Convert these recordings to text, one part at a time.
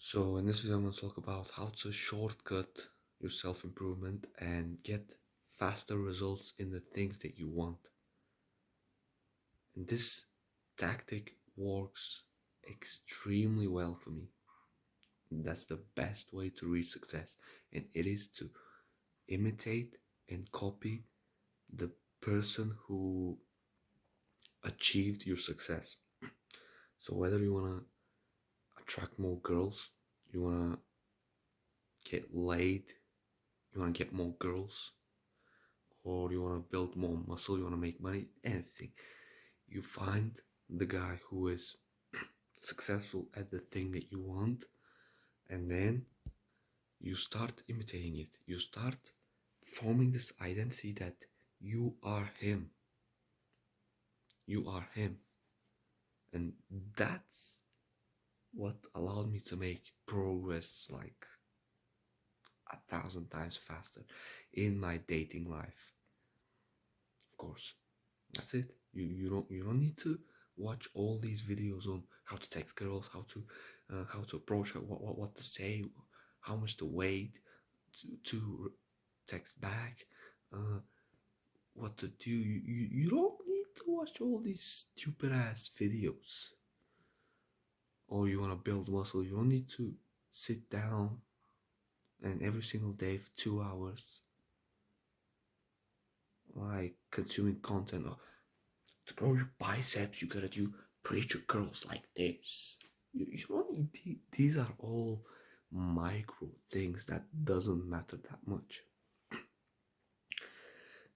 So in this video, I'm going to talk about how to shortcut your self-improvement and get faster results in the things that you want. And this tactic works extremely well for me. That's the best way to reach success, and it is to imitate and copy the person who achieved your success. So whether you want to attract more girls, you want to get laid, you want to get more girls, or you want to build more muscle, you want to make money, anything. You find the guy who is successful at the thing that you want, and then you start imitating it. You start forming this identity that you are him. You are him. And that's what allowed me to make progress like 1,000 times faster in my dating life. Of course, that's it. You don't need to watch all these videos on how to text girls, how to approach her, what to say, how much to wait to text back, uh, what to do. You don't need to watch all these stupid ass videos. Or you want to build muscle, you don't need to sit down and every single day for 2 hours like consuming content. Or to grow your biceps, you gotta do preacher curls like this. You don't need these are all micro things that doesn't matter that much.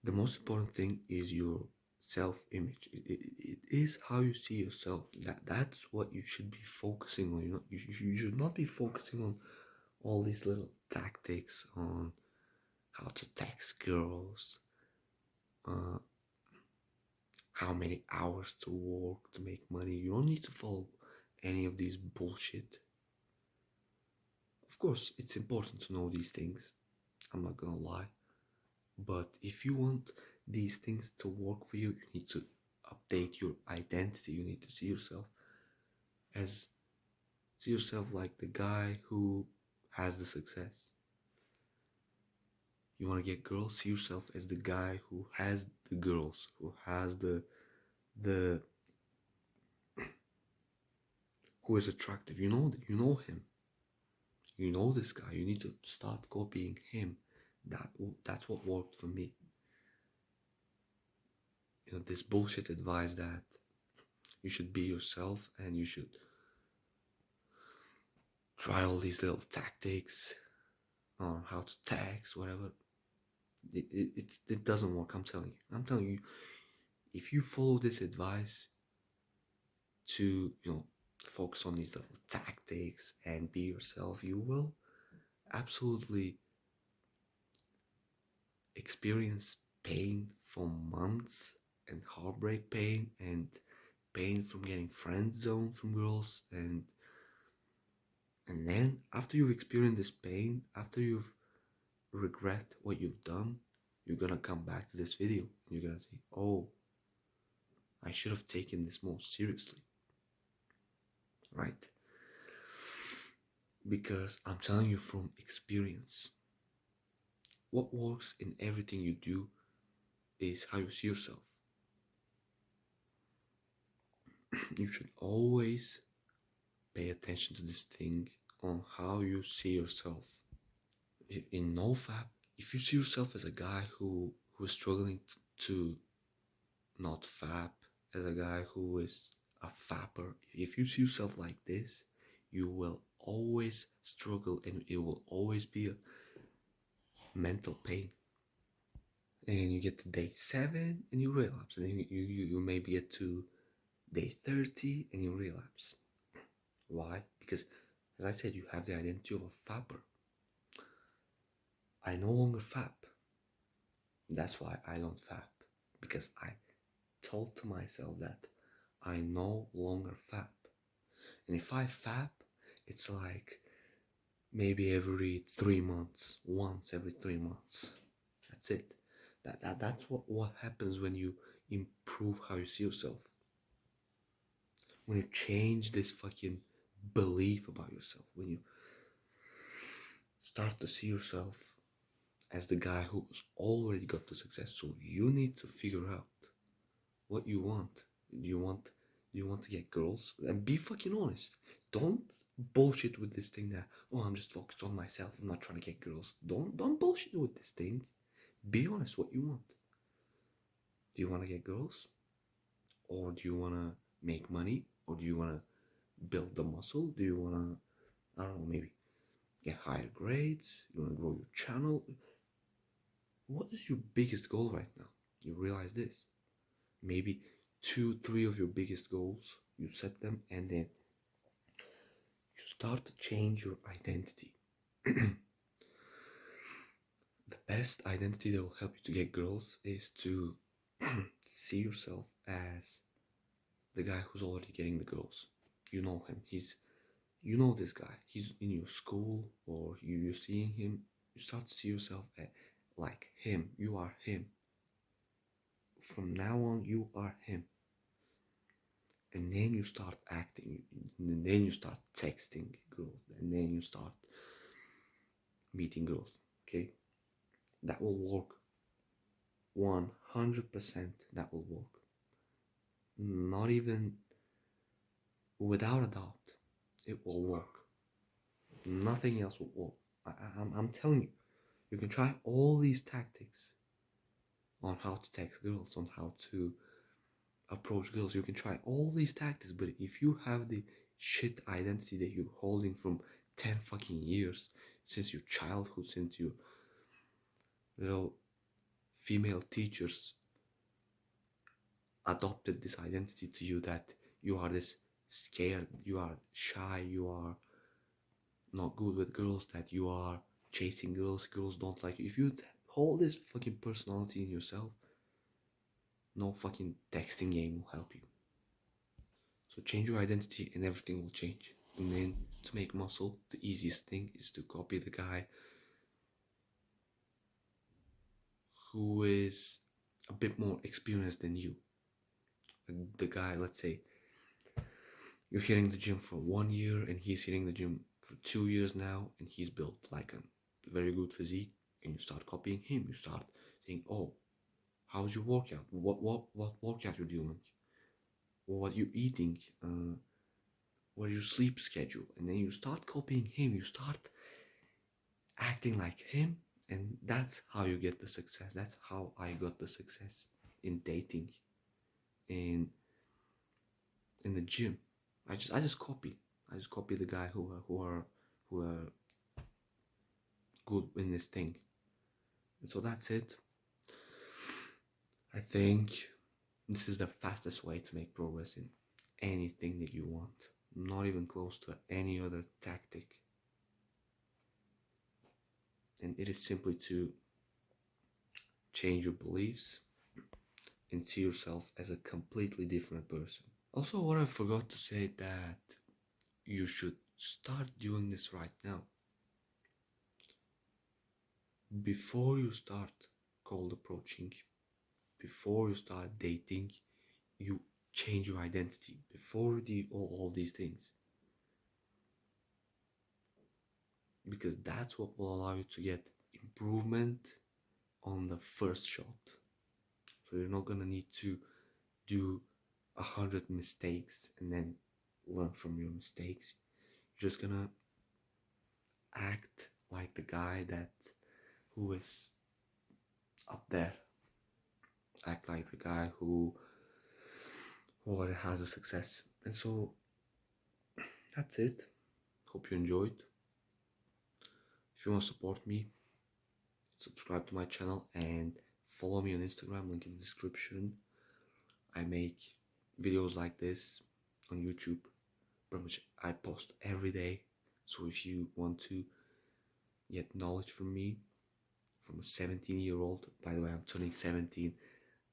The most important thing is your self-image. It is how you see yourself. That's what you should be focusing on. You should not be focusing on all these little tactics on how to text girls, uh, how many hours to work to make money. You don't need to follow any of these bullshit. Of course, it's important to know these things. I'm not gonna lie. But if you want these things to work for you, you need to update your identity. You need to as see yourself like the guy who has the success. You want to get girls, see yourself as the guy who has the girls, who has the who is attractive. You know him. You know this guy. You need to start copying him. That's what worked for me. This bullshit advice that you should be yourself and you should try all these little tactics on how to text, whatever. It doesn't work. I'm telling you, if you follow this advice to focus on these little tactics and be yourself, you will absolutely experience pain for months, and heartbreak pain, and pain from getting friend zoned from girls, and then after you've experienced this pain, after you've regret what you've done, you're gonna come back to this video and you're gonna say, oh, I should have taken this more seriously, right? Because I'm telling you from experience, what works in everything you do is how you see yourself. You should always pay attention to this thing on how you see yourself. In NoFap, if you see yourself as a guy who is struggling to not fap, as a guy who is a fapper, if you see yourself like this, you will always struggle and it will always be a mental pain. And you get to day 7 and you relapse, and then you maybe get to day 30 and you relapse. Why? Because, as I said, you have the identity of a fapper. I no longer fap. That's why I don't fap. Because I told to myself that I no longer fap. And if I fap, it's like maybe every 3 months. Once every 3 months. That's it. That's what happens when you improve how you see yourself. When you change this fucking belief about yourself. When you start to see yourself as the guy who's already got the success. So you need to figure out what you want. Do you want to get girls? And be fucking honest. Don't bullshit with this thing that, oh, I'm just focused on myself. I'm not trying to get girls. Don't bullshit with this thing. Be honest what you want. Do you want to get girls? Or do you want to make money? Or do you want to build the muscle? Do you want to, I don't know, maybe get higher grades? You want to grow your channel? What is your biggest goal right now? You realize this. Maybe two, three of your biggest goals, you set them, and then you start to change your identity. The best identity that will help you to get girls is to see yourself as the guy who's already getting the girls. You know him. You know this guy. He's in your school, or you're seeing him. You start to see yourself like him. You are him. From now on, you are him. And then you start acting, and then you start texting girls, and then you start meeting girls. Okay, that will work. 100% that will work. Not even without a doubt, it will work. Nothing else will work. I'm telling you, you can try all these tactics on how to text girls, on how to approach girls. You can try all these tactics, but if you have the shit identity that you're holding from 10 fucking years, since your childhood, since your little female teachers adopted this identity to you, that you are this scared, you are shy, you are not good with girls, that you are chasing girls, girls don't like you. If you hold this fucking personality in yourself, no fucking texting game will help you. So change your identity and everything will change. And then to make muscle, the easiest thing is to copy the guy who is a bit more experienced than you. The guy, let's say, you're hitting the gym for 1 year and he's hitting the gym for 2 years now, and he's built like a very good physique, and you start copying him. You start saying, oh, how's your workout? What workout you're doing? What you eating? What is your sleep schedule? And then you start copying him. You start acting like him, and that's how you get the success. That's how I got the success in dating, in the gym. I just copy. I just copy the guy who are good in this thing. And so that's it. I think this is the fastest way to make progress in anything that you want. Not even close to any other tactic. And it is simply to change your beliefs and see yourself as a completely different person. Also, what I forgot to say, that you should start doing this right now. Before you start cold approaching, before you start dating, you change your identity. Before all these things. Because that's what will allow you to get improvement on the first shot. So you're not gonna need to do 100 mistakes and then learn from your mistakes. You're just gonna act like the guy who is up there. Act like the guy who already has a success. And so that's it. Hope you enjoyed. If you want to support me, subscribe to my channel and follow me on Instagram, link in the description. I make videos like this on YouTube. Pretty much I post every day. So if you want to get knowledge from me, from a 17-year-old, by the way, I'm turning 17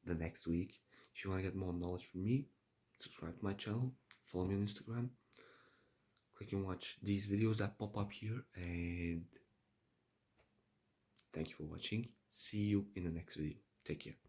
the next week. If you want to get more knowledge from me, subscribe to my channel, follow me on Instagram, click and watch these videos that pop up here, and thank you for watching. See you in the next video. Take care.